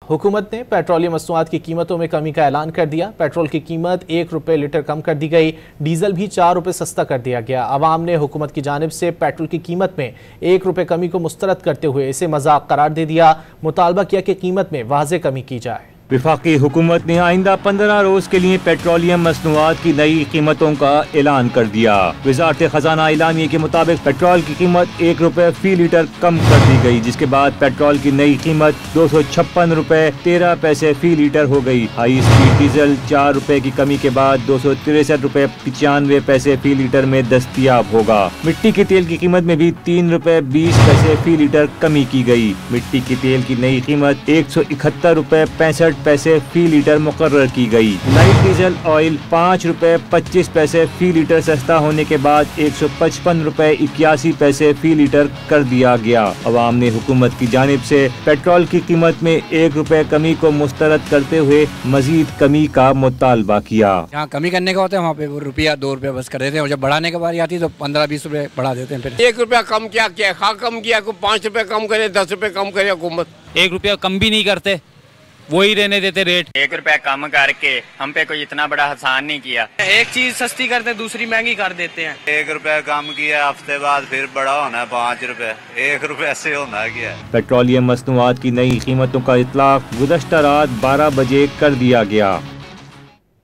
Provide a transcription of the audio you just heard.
हुकूमत ने पेट्रोलियम मसनूआत की कीमतों में कमी का ऐलान कर दिया। पेट्रोल की कीमत 1 रुपये लीटर कम कर दी गई। डीजल भी 4 रुपये सस्ता कर दिया गया। अवाम ने हुकूमत की जानिब से पेट्रोल की कीमत में 1 रुपये कमी को मुस्तरद करते हुए इसे मजाक करार दे दिया। मुतालबा किया कि कीमत में वाज़ेह कमी की जाए। वफाकी हुकूमत ने आइंदा 15 रोज के लिए पेट्रोलियम मसनूआत की नई कीमतों का ऐलान कर दिया। वजारत खजाना ऐलानिये के मुताबिक पेट्रोल की कीमत 1 रुपये फी लीटर कम कर दी गई, जिसके बाद पेट्रोल की नई कीमत 256 रुपये 13 पैसे फी लीटर हो गई। हाई स्पीड डीजल 4 रुपये की कमी के बाद 263 रुपये 95 पैसे फी लीटर में दस्तयाब होगा। मिट्टी के तेल की कीमत में भी 3 रुपये 20 पैसे फी लीटर कमी की गई। मिट्टी के तेल की नई कीमत 171 रुपये 65 पैसे फी लीटर मुकर्रर की गई। लाइट डीजल ऑयल 5 रुपये 25 पैसे फी लीटर सस्ता होने के बाद 155 रुपये 81 पैसे फी लीटर कर दिया गया। अवाम ने हुकूमत की जानिब से पेट्रोल की कीमत में 1 रुपये कमी को मुस्तरद करते हुए मजीद कमी का मुतालबा किया। जहाँ कमी करने का होता है वहाँ पे वो रुपया 2 रुपये बस कर देते हैं, और जब बढ़ाने की बारी आती है तो 15-20 रुपये बढ़ा देते हैं। फिर 1 रुपया कम क्या किया, कम किया, 5 रुपये कम करे, 10 रुपये कम करे हुकूमत। 1 रुपया कम भी नहीं करते, वही रहने देते रेट। 1 रुपया कम करके हम पे कोई इतना बड़ा हसान नहीं किया। एक चीज सस्ती करते दूसरी महंगी कर देते हैं। 1 रुपया कम किया, हफ्ते बाद फिर बड़ा होना है 5 रुपए। 1 रुपये से होना क्या है। पेट्रोलियम मसनूआत की नई कीमतों का इतलाक गुज़श्ता रात 12 बजे कर दिया गया।